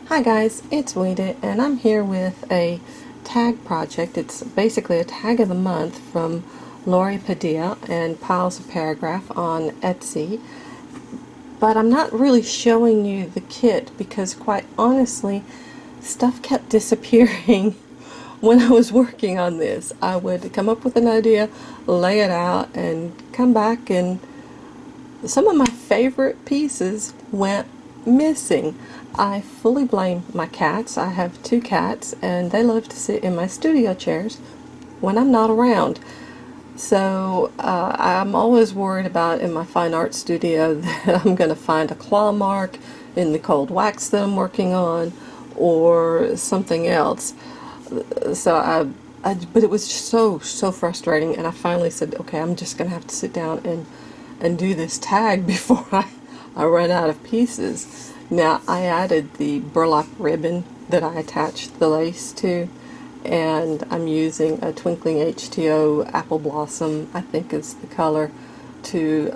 Hi guys, it's Weeda and I'm here with a tag project. It's basically a tag of the month from Lori Padillo and Piles of Paragraph on Etsy. But I'm not really showing you the kit because quite honestly, stuff kept disappearing when I was working on this. I would come up with an idea, lay it out, and come back and some of my favorite pieces went missing. I fully blame my cats. I have two cats and they love to sit in my studio chairs when I'm not around. So I'm always worried about in my fine art studio that I'm going to find a claw mark in the cold wax that I'm working on or something else. So but it was so frustrating, and I finally said, okay, I'm just going to have to sit down and do this tag before I run out of pieces. Now I added the burlap ribbon that I attached the lace to, and I'm using a Twinkling H2O Apple Blossom, I think is the color, to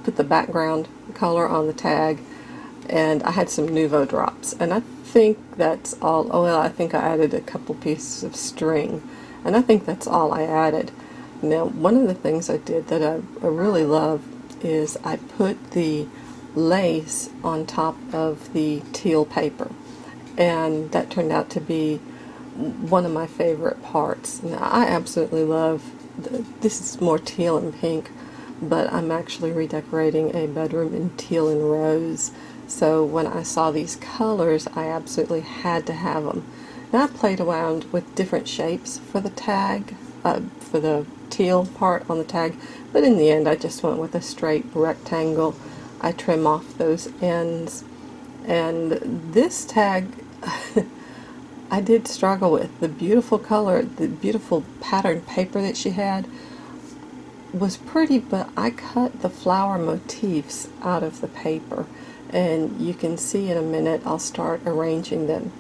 put the background color on the tag. And I had some Nuvo drops, and I think that's all. Oh well, I think I added a couple pieces of string, and I think that's all I added. Now, one of the things I did that I really love is I put the lace on top of the teal paper, and that turned out to be one of my favorite parts. Now, I absolutely love this is more teal and pink, but I'm actually redecorating a bedroom in teal and rose. So when I saw these colors, I absolutely had to have them. Now I played around with different shapes for the tag, for the teal part on the tag, but in the end I just went with a straight rectangle. I trim off those ends, and this tag I did struggle with. The beautiful color, the beautiful patterned paper that she had was pretty, but I cut the flower motifs out of the paper, and you can see in a minute I'll start arranging them.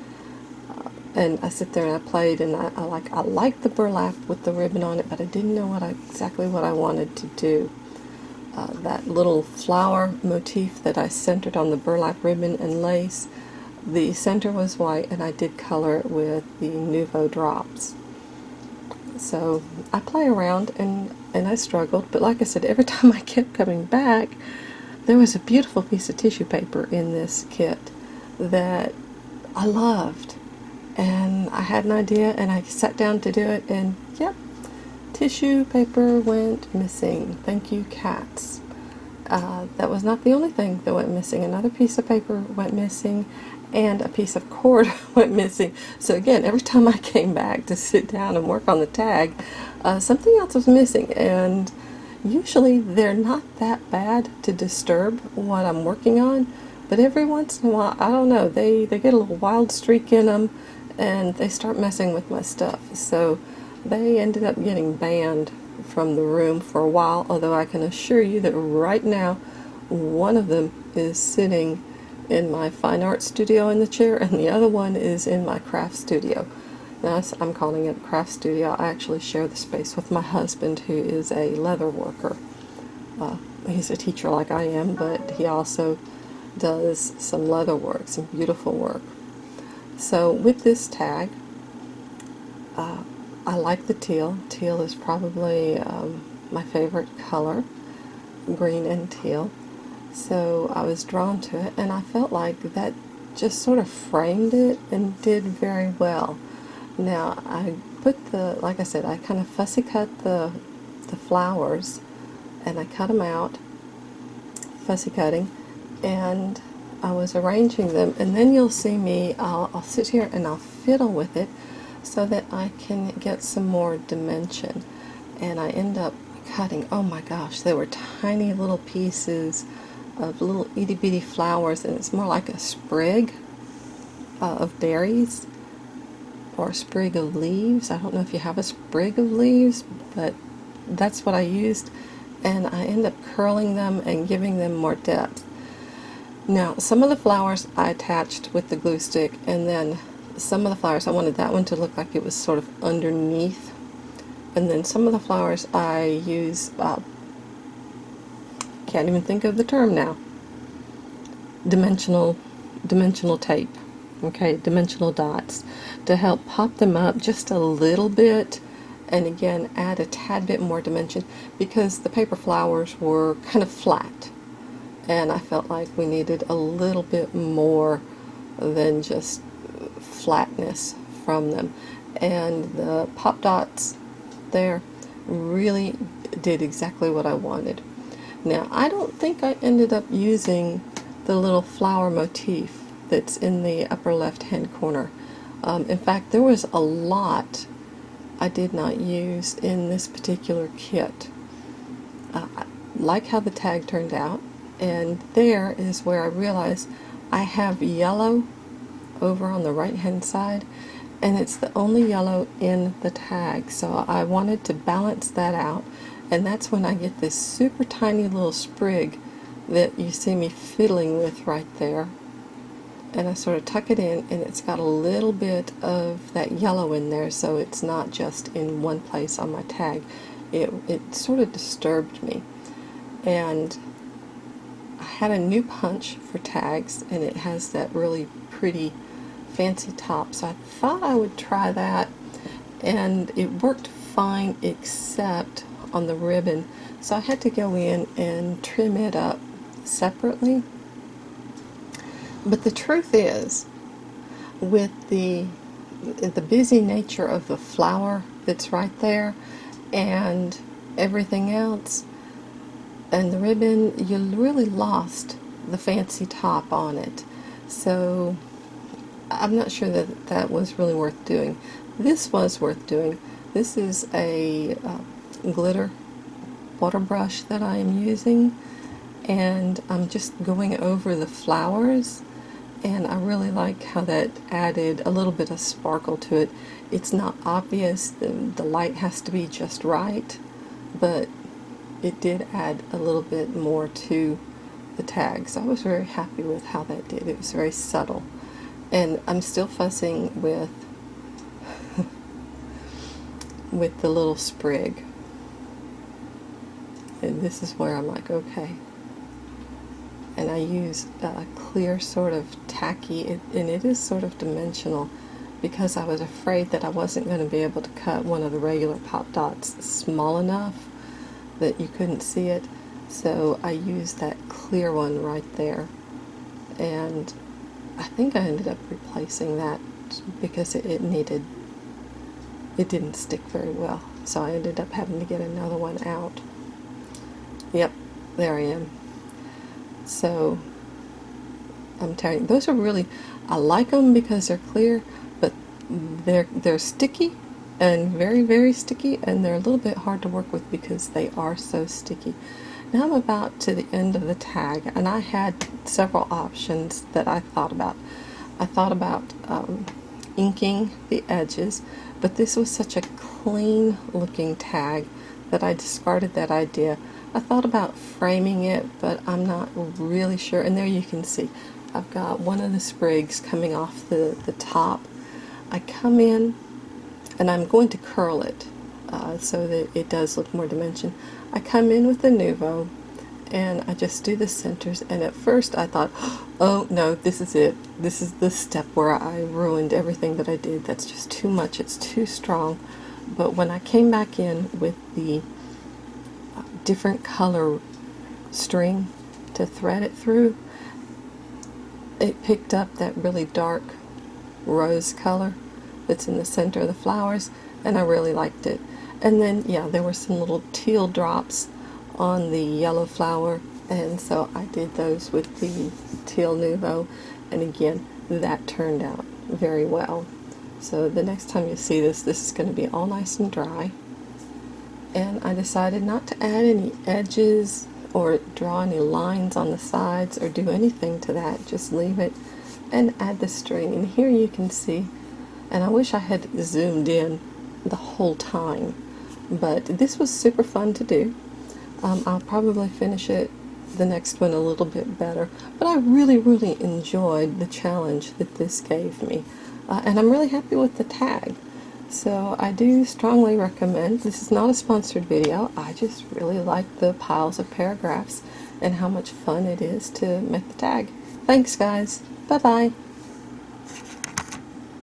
And I sit there and I played, and I like the burlap with the ribbon on it, but I didn't know exactly what I wanted to do. That little flower motif that I centered on the burlap ribbon and lace, the center was white, and I did color it with the Nuvo drops. So I play around and I struggled, but like I said, every time I kept coming back, there was a beautiful piece of tissue paper in this kit that I loved. And I had an idea and I sat down to do it, and yep, tissue paper went missing. Thank you, cats. That was not the only thing that went missing. Another piece of paper went missing, and a piece of cord went missing. So again, every time I came back to sit down and work on the tag, something else was missing. And usually they're not that bad to disturb what I'm working on, but every once in a while, I don't know, they get a little wild streak in them, and they start messing with my stuff. So they ended up getting banned from the room for a while, although I can assure you that right now one of them is sitting in my fine art studio in the chair, and the other one is in my craft studio. Now, I'm calling it a craft studio. I actually share the space with my husband, who is a leather worker. He's a teacher like I am, but he also does some leather work, some beautiful work. So with this tag, I like the teal. Teal is probably my favorite color, green and teal. So I was drawn to it, and I felt like that just sort of framed it and did very well. Now I put like I said, I kind of fussy cut the flowers, and I cut them out, fussy cutting, and I was arranging them, and then you'll see me, I'll sit here and I'll fiddle with it so that I can get some more dimension. And I end up cutting, oh my gosh, there were tiny little pieces of little itty bitty flowers, and it's more like a sprig of berries or a sprig of leaves. I don't know if you have a sprig of leaves, but that's what I used, and I end up curling them and giving them more depth. Now, some of the flowers I attached with the glue stick, and then some of the flowers I wanted that one to look like it was sort of underneath, and then some of the flowers I use can't even think of the term now, dimensional tape. okay, dimensional dots, to help pop them up just a little bit, and again add a tad bit more dimension, because the paper flowers were kind of flat and I felt like we needed a little bit more than just flatness from them. And the pop dots there really did exactly what I wanted. Now, I don't think I ended up using the little flower motif that's in the upper left hand corner. In fact, there was a lot I did not use in this particular kit. I like how the tag turned out, and there is where I realized I have yellow over on the right hand side, and it's the only yellow in the tag, so I wanted to balance that out, and that's when I get this super tiny little sprig that you see me fiddling with right there, and I sort of tuck it in, and it's got a little bit of that yellow in there, so it's not just in one place on my tag. It sort of disturbed me, and I had a new punch for tags, and it has that really pretty fancy top, so I thought I would try that, and it worked fine except on the ribbon, so I had to go in and trim it up separately. But the truth is, with the busy nature of the flower that's right there and everything else and the ribbon, you really lost the fancy top on it. So I'm not sure that that was really worth doing. This was worth doing. This is a glitter water brush that I am using, and I'm just going over the flowers, and I really like how that added a little bit of sparkle to it. It's not obvious, the light has to be just right, but it did add a little bit more to the tags. I was very happy with how that did. It was very subtle. And I'm still fussing with the little sprig. And this is where I'm like, okay. And I use a clear sort of tacky, and it is sort of dimensional, because I was afraid that I wasn't going to be able to cut one of the regular pop dots small enough that you couldn't see it. So I used that clear one right there. And I think I ended up replacing that because it didn't stick very well. So I ended up having to get another one out. Yep, there I am. So I'm telling you, those are really, I like them because they're clear, but they're sticky, and very, very sticky, and they're a little bit hard to work with because they are so sticky. Now I'm about to the end of the tag, and I had several options that I thought about. I thought about inking the edges, but this was such a clean looking tag that I discarded that idea. I thought about framing it, but I'm not really sure. And there you can see I've got one of the sprigs coming off the top. I come in and I'm going to curl it so that it does look more dimension. I come in with the Nuvo and I just do the centers, and at first I thought, oh no, this is it. This is the step where I ruined everything that I did. That's just too much. It's too strong. But when I came back in with the different color string to thread it through, it picked up that really dark rose color that's in the center of the flowers, and I really liked it. And then, yeah, there were some little teal drops on the yellow flower, and so I did those with the teal Nuvo, and again, that turned out very well. So the next time you see this is going to be all nice and dry. And I decided not to add any edges or draw any lines on the sides or do anything to that. Just leave it and add the string. And here you can see, and I wish I had zoomed in the whole time, but this was super fun to do. I'll probably finish it the next one a little bit better, but I really, really enjoyed the challenge that this gave me. And I'm really happy with the tag. So I do strongly recommend. This is not a sponsored video. I just really like the piles of paragraphs and how much fun it is to make the tag. Thanks guys. Bye bye.